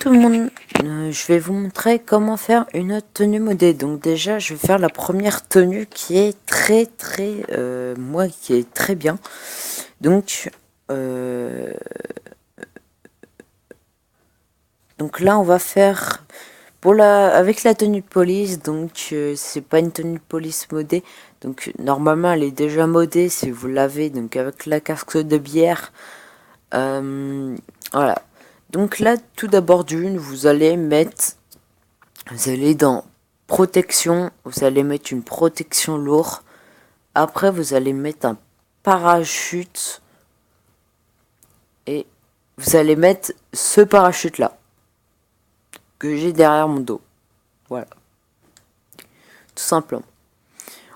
tout le monde, je vais vous montrer comment faire une tenue modée. Donc déjà, je vais faire la première tenue qui est moi qui est très bien. Donc, donc là, on va faire avec la tenue de police. Donc c'est pas une tenue de police modée. Donc normalement, elle est déjà modée si vous l'avez. Donc avec la casque de bière, voilà. Donc là, tout d'abord vous allez dans protection, vous allez mettre une protection lourde. Après, vous allez mettre un parachute et vous allez mettre ce parachute là que j'ai derrière mon dos. Voilà, tout simplement.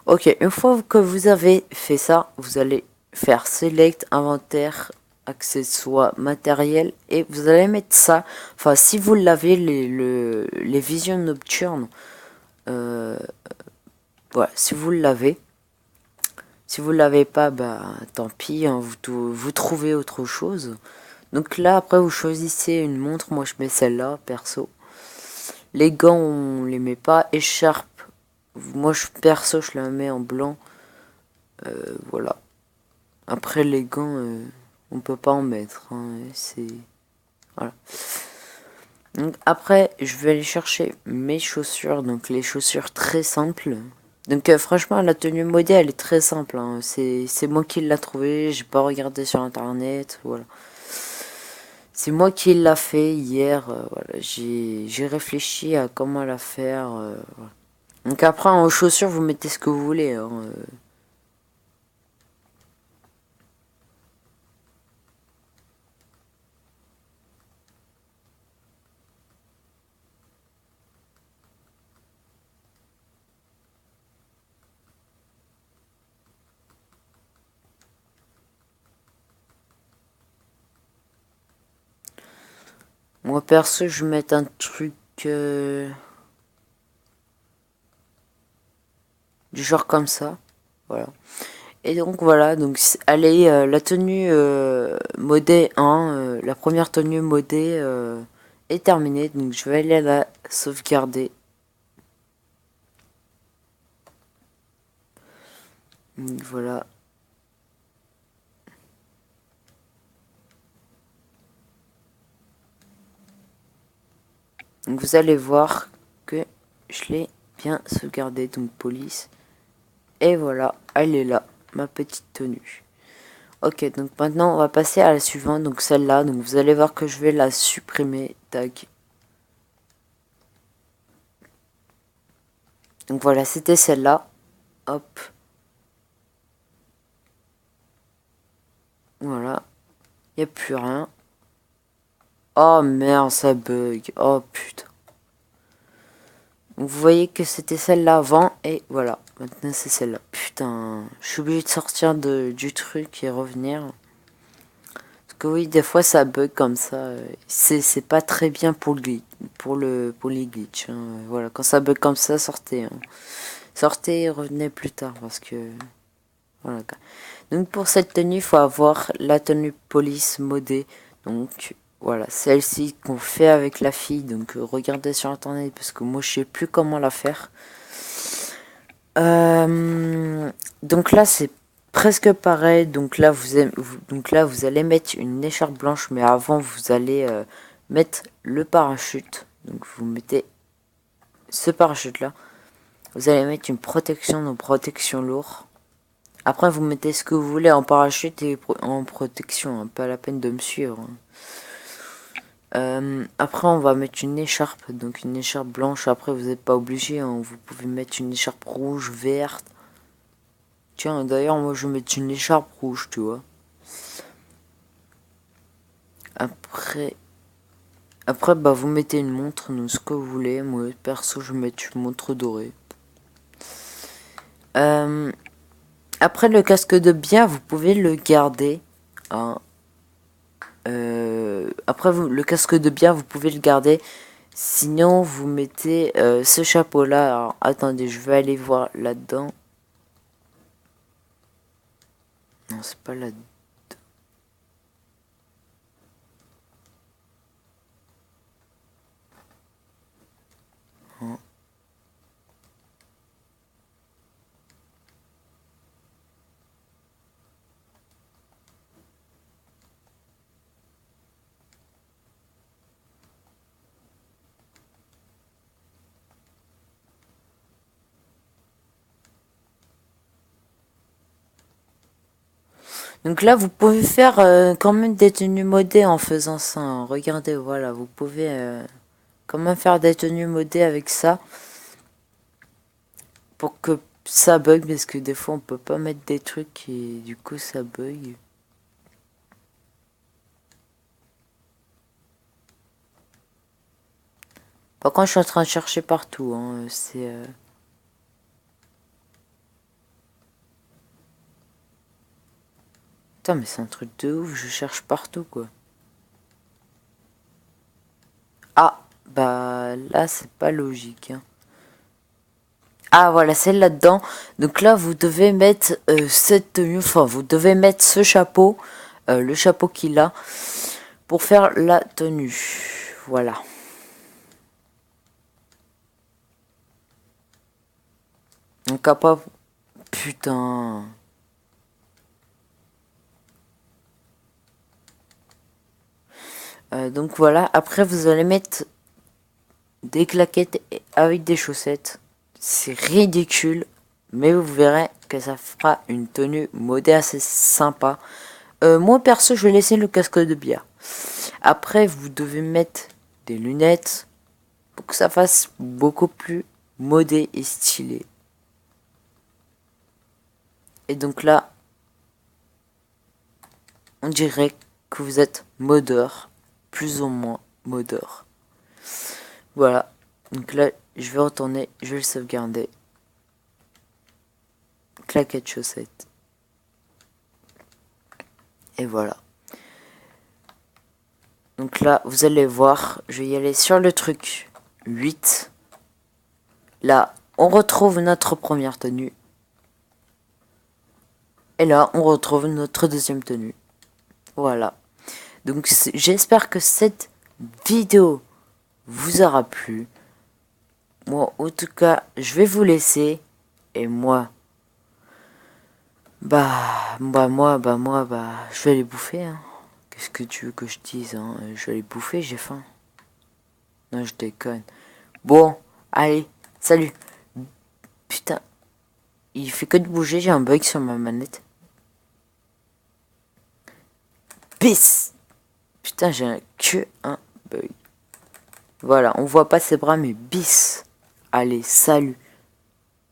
Ok, une fois que vous avez fait ça, vous allez faire Select, Inventaire, Accessoires, Matériel et vous allez mettre ça. Enfin, si vous l'avez, les visions nocturnes, voilà, si vous l'avez. Si vous l'avez pas, bah tant pis, hein, vous trouvez autre chose. Donc là, après, vous choisissez une montre. Moi, je mets celle-là, perso. Les gants, on les met pas. Écharpe, moi, perso, je la mets en blanc. Voilà. Après, les gants, on peut pas en mettre. Hein, c'est... Voilà. Donc après, je vais aller chercher mes chaussures. Donc les chaussures très simples. Donc franchement, la tenue modèle, elle est très simple. Hein. C'est moi qui l'ai trouvée. J'ai pas regardé sur internet. Voilà. C'est moi qui l'a fait hier. Voilà. J'ai réfléchi à comment la faire. Voilà. Donc après, en chaussures, vous mettez ce que vous voulez. Hein. Moi perso, je vais mettre un truc du genre comme ça. Voilà. Et donc voilà, donc allez, la tenue modée 1, la première tenue modée est terminée. Donc je vais aller la sauvegarder. Donc, voilà. Donc vous allez voir que je l'ai bien sauvegardée. Donc police. Et voilà, elle est là, ma petite tenue. Ok, donc maintenant on va passer à la suivante, donc celle-là. Donc vous allez voir que je vais la supprimer. Tac. Donc voilà, c'était celle-là. Hop. Voilà. Il n'y a plus rien. Oh merde, ça bug. Oh putain. Donc vous voyez que c'était celle-là avant. Et voilà. Maintenant c'est celle-là. Putain. Je suis obligé de sortir du truc et revenir. Parce que oui, des fois ça bug comme ça. C'est pas très bien pour le glitch. Pour les glitches. Hein. Voilà. Quand ça bug comme ça, sortez. Hein. Sortez et revenez plus tard. Parce que... Voilà. Donc pour cette tenue, il faut avoir la tenue police modée. Donc voilà, celle-ci qu'on fait avec la fille. Donc regardez sur internet parce que moi je sais plus comment la faire. Donc là c'est presque pareil. Donc là vous allez mettre une écharpe blanche, mais avant vous allez mettre le parachute. Donc vous mettez ce parachute là. Vous allez mettre une protection, donc protection lourde. Après, vous mettez ce que vous voulez en parachute et en protection. Hein, pas la peine de me suivre. Après, on va mettre une écharpe. Donc, une écharpe blanche. Après, vous n'êtes pas obligé. Hein, vous pouvez mettre une écharpe rouge, verte. Tiens, d'ailleurs, moi, je vais mettre une écharpe rouge, tu vois. Après bah, vous mettez une montre. Donc, ce que vous voulez. Moi, perso, je vais mettre une montre dorée. Après, le casque de bière, vous pouvez le garder. Hein. Après, le casque de bière, vous pouvez le garder. Sinon, vous mettez ce chapeau-là. Alors, attendez, je vais aller voir là-dedans. Non, c'est pas là-dedans. Hein. Donc là, vous pouvez faire quand même des tenues modées en faisant ça. Hein. Regardez, voilà, vous pouvez quand même faire des tenues modées avec ça. Pour que ça bug, parce que des fois on peut pas mettre des trucs et du coup ça bug. Par contre, je suis en train de chercher partout. Hein. C'est... Putain, mais c'est un truc de ouf, je cherche partout, quoi. Ah, bah là, c'est pas logique. Hein. Ah, voilà, c'est là-dedans. Donc là, vous devez mettre cette tenue, enfin, vous devez mettre ce chapeau, le chapeau qu'il a, pour faire la tenue. Voilà. Donc, après... Putain... donc voilà, après vous allez mettre des claquettes avec des chaussettes. C'est ridicule, mais vous verrez que ça fera une tenue modée assez sympa. Moi perso, je vais laisser le casque de bière. Après, vous devez mettre des lunettes pour que ça fasse beaucoup plus modé et stylé. Et donc là, on dirait que vous êtes modeur, plus ou moins modeur. Voilà. Donc là, je vais retourner, je vais le sauvegarder. Claquettes chaussettes. Et voilà. Donc là, vous allez voir, je vais y aller sur le truc 8. Là, on retrouve notre première tenue. Et là, on retrouve notre deuxième tenue. Voilà. Donc j'espère que cette vidéo vous aura plu. Moi, en tout cas, je vais vous laisser. Et moi, je vais aller bouffer. Hein. Qu'est-ce que tu veux que je dise hein? Je vais aller bouffer, j'ai faim. Non, je déconne. Bon, allez, salut. Putain, il fait que de bouger, j'ai un bug sur ma manette. Bis. Putain, j'ai que un bug. Voilà, on voit pas ses bras, mais bis. Allez, salut.